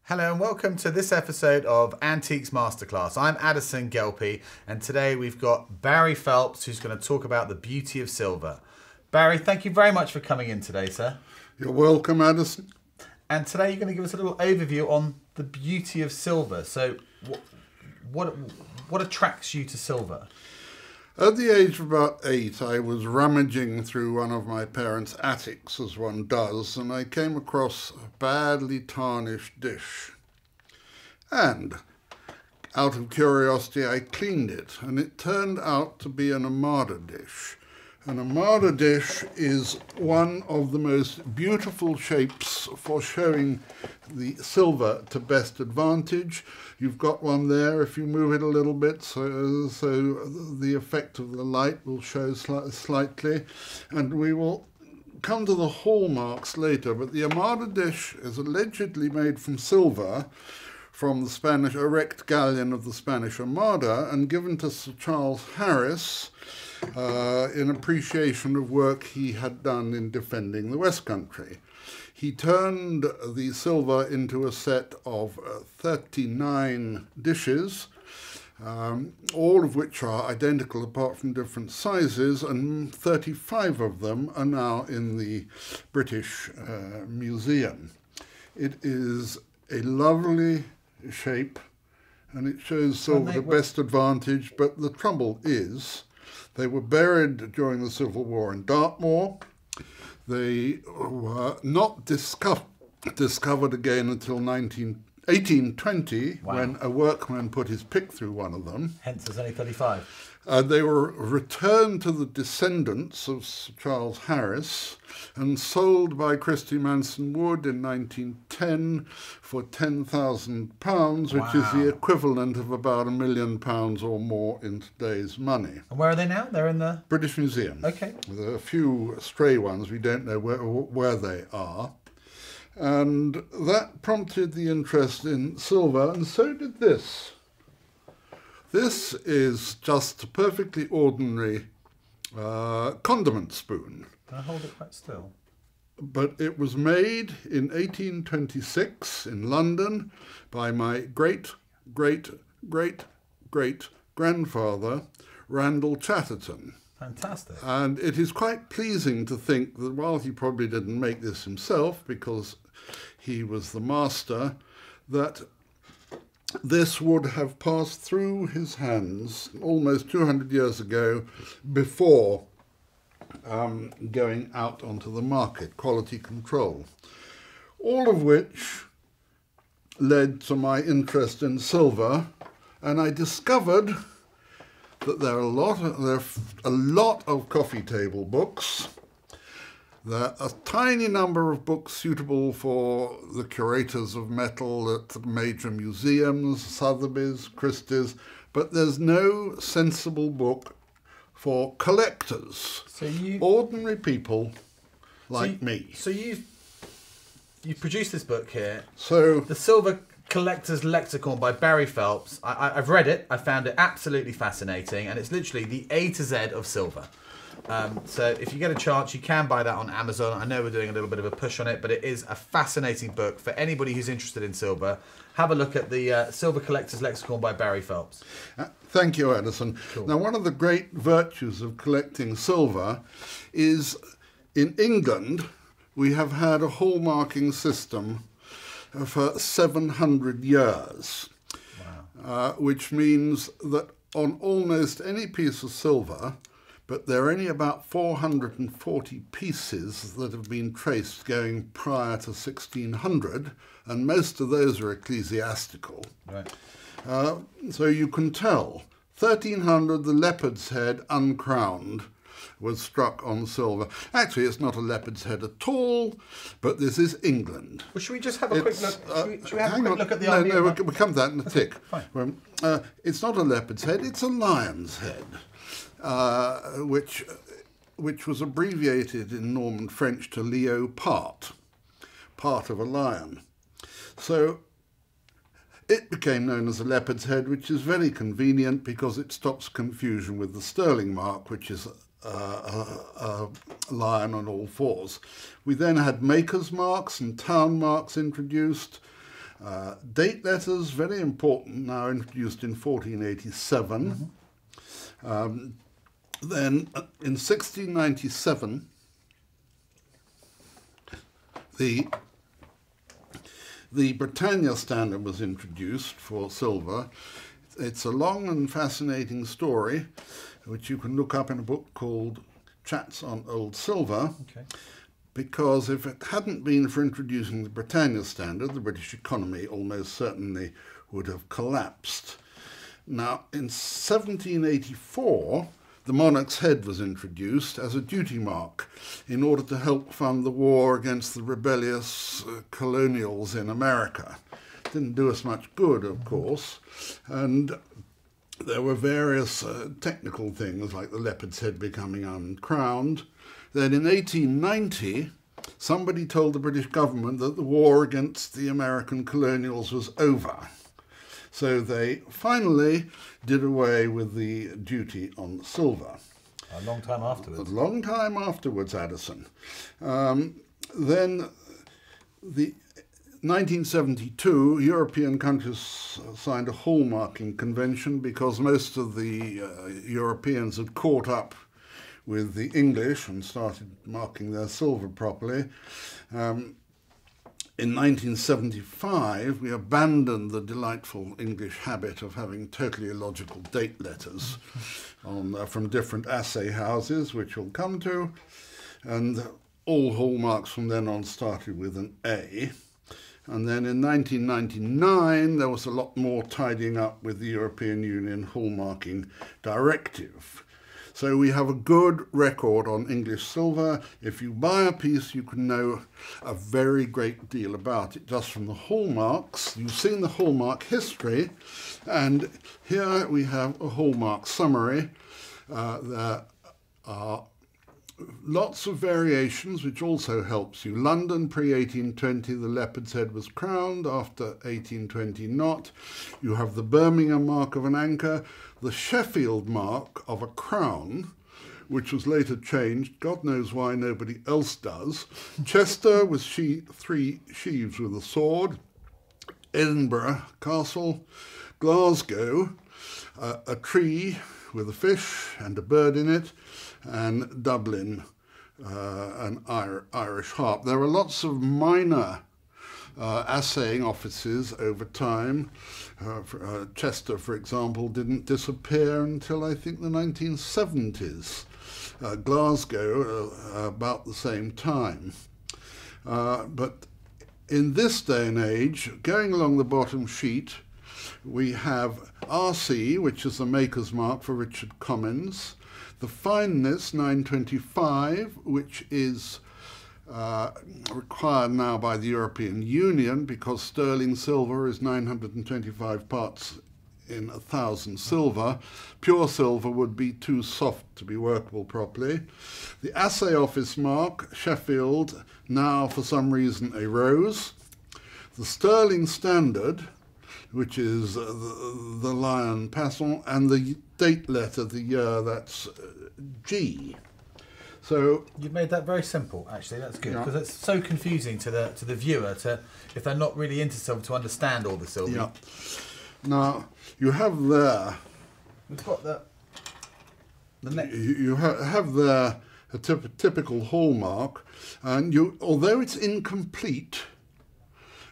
Hello and welcome to this episode of Antiques Masterclass. I'm Addison Gelpey and today we've got Barry Phelps who's going to talk about the beauty of silver. Barry, thank you very much for coming in today, sir. You're welcome, Addison. And today you're going to give us a little overview on the beauty of silver. So what attracts you to silver? At the age of about 8, I was rummaging through one of my parents' attics, as one does, and I came across a badly tarnished dish. And, out of curiosity, I cleaned it, and it turned out to be an Armada dish. An Armada dish is one of the most beautiful shapes for showing the silver to best advantage. You've got one there if you move it a little bit, so the effect of the light will show slightly. And we will come to the hallmarks later, but the Armada dish is allegedly made from silver from the Spanish erect galleon of the Spanish Armada and given to Sir Charles Harris in appreciation of work he had done in defending the West Country. He turned the silver into a set of 39 dishes, all of which are identical apart from different sizes, and 35 of them are now in the British Museum. It is a lovely shape and it shows silver to best advantage, but the trouble is they were buried during the Civil War in Dartmoor. They were not discovered again until 1820, wow, when a workman put his pick through one of them. Hence there's only 35. They were returned to the descendants of Sir Charles Harris and sold by Christie Manson Wood in 1910 for £10,000, which is the equivalent of about £1 million or more in today's money. And where are they now? They're in the British Museum. Okay. There are a few stray ones. We don't know where they are. And that prompted the interest in silver, and so did this. This is just a perfectly ordinary condiment spoon. Can I hold it quite still? But it was made in 1826 in London by my great-great-great-great-grandfather, Randall Chatterton. Fantastic. And it is quite pleasing to think that while he probably didn't make this himself because he was the master, that this would have passed through his hands almost 200 years ago before going out onto the market, quality control. All of which led to my interest in silver, and I discovered that there are a lot of coffee table books. There are a tiny number of books suitable for the curators of metal at major museums, Sotheby's, Christie's, but there's no sensible book for collectors, ordinary people like me. So you produced this book here, So The Silver Collector's Lexicon by Barry Phelps. I've read it, I found it absolutely fascinating, and it's literally the A to Z of silver. So if you get a chance, you can buy that on Amazon. I know we're doing a little bit of a push on it, but it is a fascinating book for anybody who's interested in silver. Have a look at the Silver Collector's Lexicon by Barry Phelps. Thank you, Addison. Cool. Now, one of the great virtues of collecting silver is in England, we have had a hallmarking system for 700 years, wow, which means that on almost any piece of silver, but there are only about 440 pieces that have been traced going prior to 1600, and most of those are ecclesiastical. Right. So you can tell, 1300, the leopard's head uncrowned was struck on silver. Actually, it's not a leopard's head at all, but this is England. Well, should we just have a quick look? Should we have a quick look at the No, idea? no, we'll come to that in a tick. Fine. It's not a leopard's head, it's a lion's head, which was abbreviated in Norman French to léopard, part of a lion. So it became known as a leopard's head, which is very convenient because it stops confusion with the sterling mark, which is a lion on all fours. We then had maker's marks and town marks introduced, Date letters, very important, now introduced in 1487. Then in 1697, the Britannia standard was introduced for silver. It's a long and fascinating story, which you can look up in a book called Chats on Old Silver. Okay. Because if it hadn't been for introducing the Britannia standard, the British economy almost certainly would have collapsed. Now, in 1784, the monarch's head was introduced as a duty mark in order to help fund the war against the rebellious colonials in America. Didn't do us much good, of course, and there were various technical things like the leopard's head becoming uncrowned. Then in 1890, somebody told the British government that the war against the American colonials was over. So they finally did away with the duty on silver. A long time afterwards. A long time afterwards, Addison. Then the 1972, European countries signed a hallmarking convention because most of the Europeans had caught up with the English and started marking their silver properly. In 1975, we abandoned the delightful English habit of having totally illogical date letters from different assay houses, which we'll come to, and all hallmarks from then on started with an A. And then in 1999, there was a lot more tidying up with the European Union hallmarking directive. So we have a good record on English silver. If you buy a piece, you can know a very great deal about it just from the hallmarks. You've seen the hallmark history, and here we have a hallmark summary. There are lots of variations, which also helps you. London pre-1820, the leopard's head was crowned. After 1820, not. You have the Birmingham mark of an anchor, the Sheffield mark of a crown, which was later changed. God knows why, nobody else does. Chester with 3 sheaves with a sword. Edinburgh Castle. Glasgow, a tree with a fish and a bird in it. And Dublin, an Irish harp. There are lots of minor assaying offices over time. Chester, for example, didn't disappear until I think the 1970s. Glasgow, about the same time. But in this day and age, going along the bottom sheet, we have RC, which is the maker's mark for Richard Commins. The fineness, 925, which is required now by the European Union because sterling silver is 925 parts in 1,000 silver. Pure silver would be too soft to be workable properly. The assay office mark, Sheffield, now for some reason a rose. The sterling standard, which is the lion passant, and the date letter, the year, that's G. So you've made that very simple, actually. That's good, because it's so confusing to the viewer if they're not really into silver to understand all the silver. Yeah. Now you have there. We've got the next. You have there a typical hallmark, and although it's incomplete,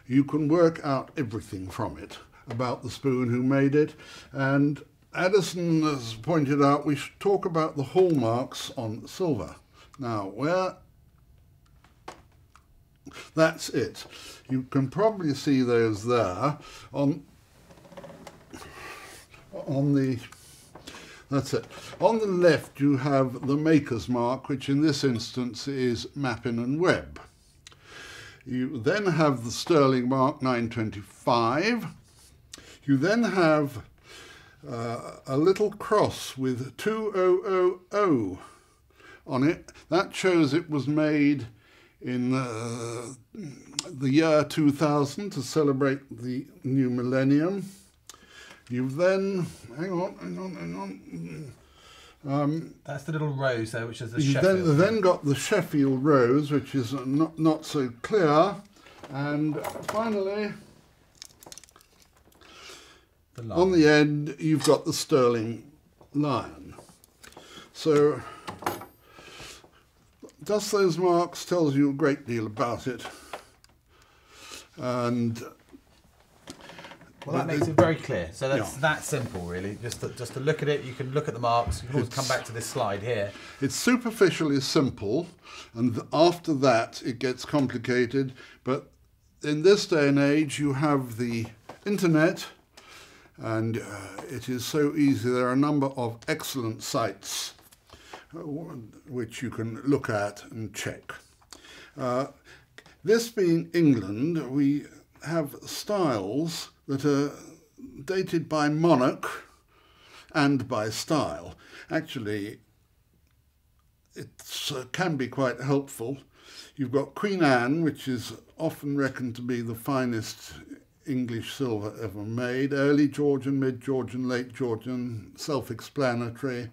you can work out everything from it about the spoon, who made it, and Addison has pointed out we should talk about the hallmarks on silver. Now, that's it. You can probably see those there that's it. On the left you have the maker's mark, which in this instance is Mappin and Webb. You then have the sterling mark 925. You then have a little cross with 2000 on it. That shows it was made in the year 2000 to celebrate the new millennium. You've then, hang on. That's the little rose there, which is the You've Sheffield. then got the Sheffield rose, which is not so clear. And finally, On the end, you've got the sterling lion. So, just those marks tells you a great deal about it. And well, that makes it very clear. So that's that simple, really. Just to look at it, you can look at the marks. You can always come back to this slide here. It's superficially simple, and after that it gets complicated. But in this day and age, you have the internet, and it is so easy. There are a number of excellent sites which you can look at and check. This being England, we have styles that are dated by monarch and by style. Actually, it can be quite helpful. You've got Queen Anne, which is often reckoned to be the finest English silver ever made. Early Georgian, mid-Georgian, late Georgian, self-explanatory.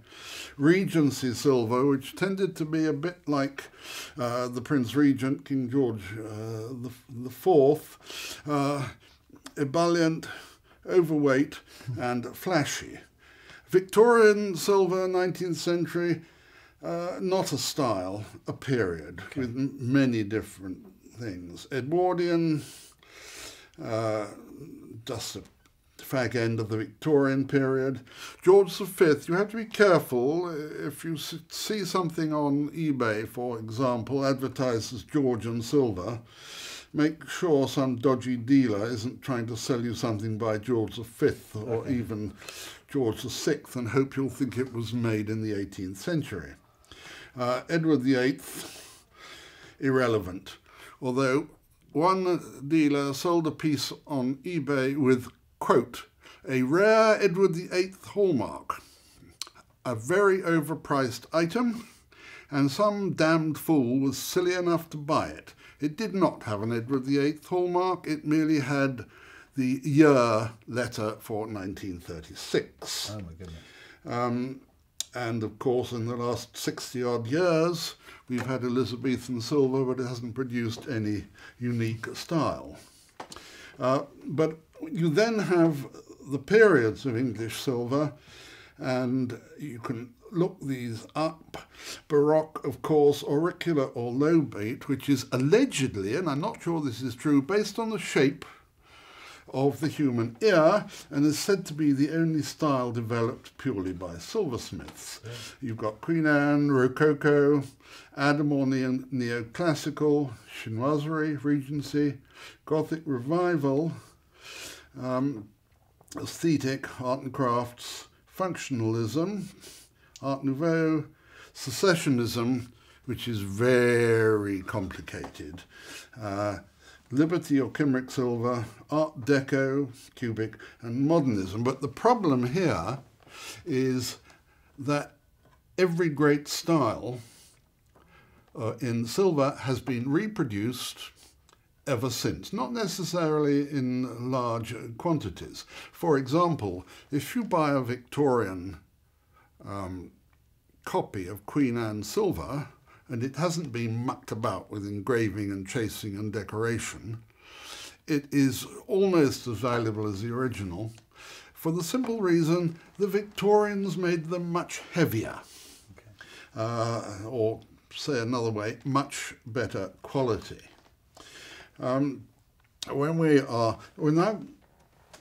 Regency silver, which tended to be a bit like the Prince Regent, King George the Fourth, ebullient, overweight, and flashy. Victorian silver, 19th century, not a style, a period, with many different things. Edwardian, just a fag end of the Victorian period. George V, you have to be careful if you see something on eBay, for example, advertises Georgian silver. Make sure some dodgy dealer isn't trying to sell you something by George V or even George VI and hope you'll think it was made in the 18th century. Edward VIII, irrelevant, although one dealer sold a piece on eBay with, quote, a rare Edward VIII hallmark, a very overpriced item, and some damned fool was silly enough to buy it. It did not have an Edward VIII hallmark, it merely had the year letter for 1936. Oh my goodness. And of course, in the last 60-odd years, we've had Elizabethan silver, but it hasn't produced any unique style. But you then have the periods of English silver, and you can look these up. Baroque, of course, auricular or lobate, which is allegedly, and I'm not sure this is true, based on the shape of the human ear, and is said to be the only style developed purely by silversmiths. Yeah. You've got Queen Anne, Rococo, Adam or Neoclassical, Chinoiserie, Regency, Gothic Revival, Aesthetic, Art and Crafts, Functionalism, Art Nouveau, Secessionism, which is very complicated, Liberty or Kimrick silver, Art Deco, Cubic, and Modernism. But the problem here is that every great style in silver has been reproduced ever since, not necessarily in large quantities. For example, if you buy a Victorian copy of Queen Anne silver, and it hasn't been mucked about with engraving and chasing and decoration, it is almost as valuable as the original, for the simple reason the Victorians made them much heavier, or say another way, much better quality. We're now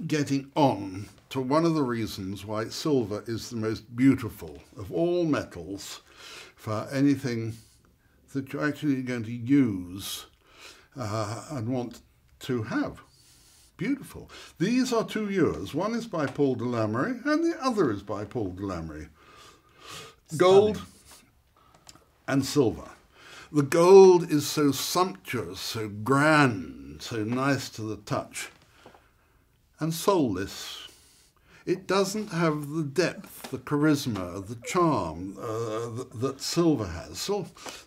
getting on to one of the reasons why silver is the most beautiful of all metals for anything that you're actually going to use and want to have. Beautiful. These are two ewers. One is by Paul de Lamery and the other is by Paul de Lamery. Gold and silver. The gold is so sumptuous, so grand, so nice to the touch, and soulless. It doesn't have the depth, the charisma, the charm that silver has.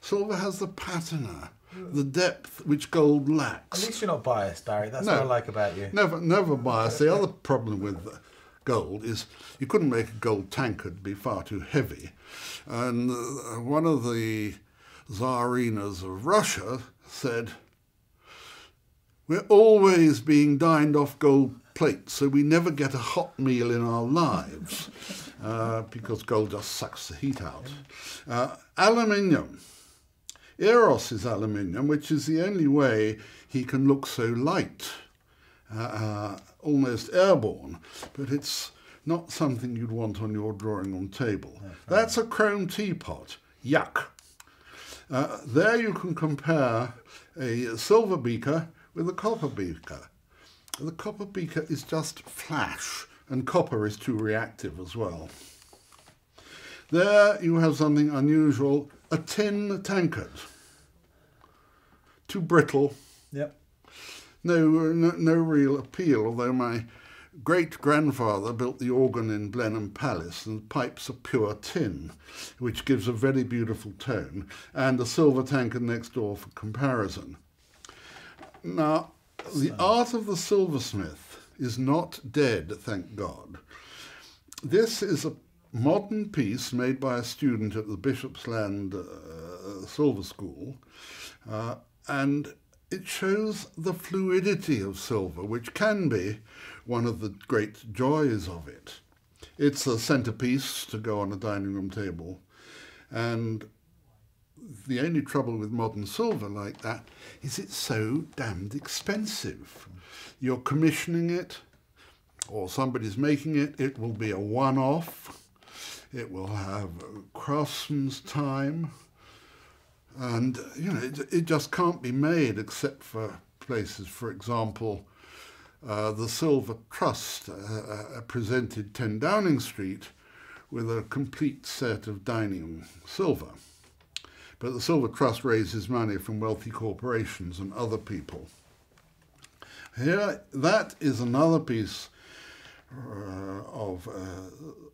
Silver has the patina, the depth which gold lacks. At least you're not biased, Barry. That's what I like about you. Never biased. The other problem with gold is you couldn't make a gold tankard be far too heavy. And one of the Tsarinas of Russia said, "We're always being dined off gold plate, so we never get a hot meal in our lives because gold just sucks the heat out. Aluminium. Eros is aluminium, which is the only way he can look so light, almost airborne, but it's not something you'd want on your drawing room table. That's a chrome teapot. Yuck. There you can compare a silver beaker with a copper beaker. The copper beaker is just flash, and copper is too reactive as well. There you have something unusual, a tin tankard. Too brittle. Yep. No real appeal, although my great-grandfather built the organ in Blenheim Palace, and the pipes are pure tin, which gives a very beautiful tone, and a silver tankard next door for comparison. Now, the art of the silversmith is not dead, thank God. This is a modern piece made by a student at the Bishopsland Silver School, and it shows the fluidity of silver, which can be one of the great joys of it. It's a centerpiece to go on a dining room table, and the only trouble with modern silver like that is it's so damned expensive. You're commissioning it, or somebody's making it, it will be a one-off, it will have craftsman's time, and you know it just can't be made except for places, for example, the Silver Trust presented 10 Downing Street with a complete set of dining silver. But the Silver Trust raises money from wealthy corporations and other people. Here, that is another piece of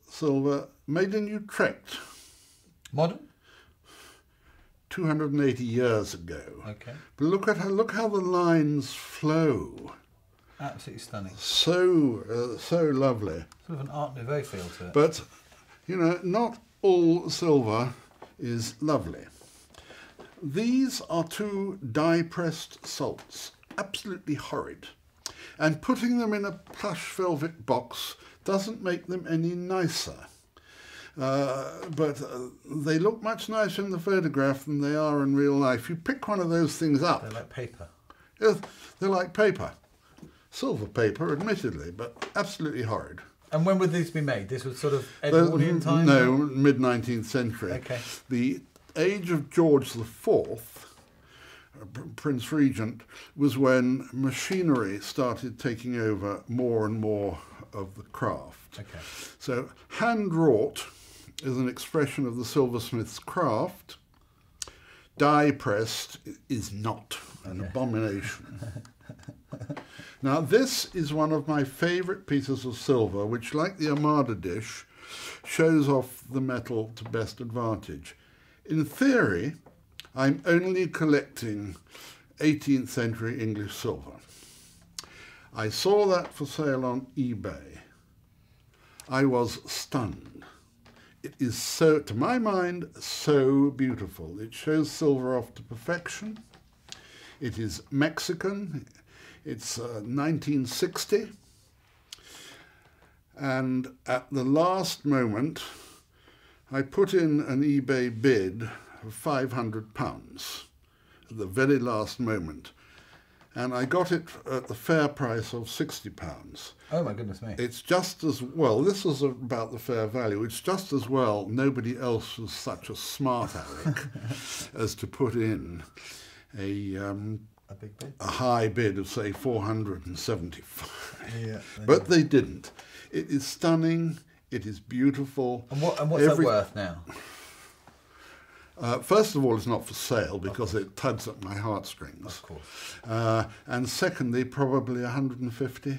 silver made in Utrecht. Modern? 280 years ago. Okay. But look how the lines flow. Absolutely stunning. So lovely. Sort of an Art Nouveau feel to it. But, you know, not all silver is lovely. These are 2 die-pressed salts, absolutely horrid. And putting them in a plush velvet box doesn't make them any nicer. But they look much nicer in the photograph than they are in real life. You pick one of those things up. They're like paper. They're like paper. Silver paper, admittedly, but absolutely horrid. And when would these be made? This was sort of Edwardian time? No, mid-19th century. Okay. The age of George IV, Prince Regent, was when machinery started taking over more and more of the craft. Okay. So hand-wrought is an expression of the silversmith's craft. Die-pressed is not an abomination. Now, this is one of my favourite pieces of silver, which, like the Armada dish, shows off the metal to best advantage. In theory, I'm only collecting 18th century English silver. I saw that for sale on eBay. I was stunned. It is so, to my mind, so beautiful. It shows silver off to perfection. It is Mexican. It's 1960. And at the last moment, I put in an eBay bid of £500 at the very last moment. And I got it at the fair price of £60. Oh, my goodness me. It's just as well, this is about the fair value, it's just as well nobody else was such a smart aleck as to put in a big bid? a high bid of, say, 475. Yeah, but they didn't. It is stunning, it is beautiful. And what's that worth now? First of all, it's not for sale because it tugs at my heartstrings. Of course. And secondly, probably 150.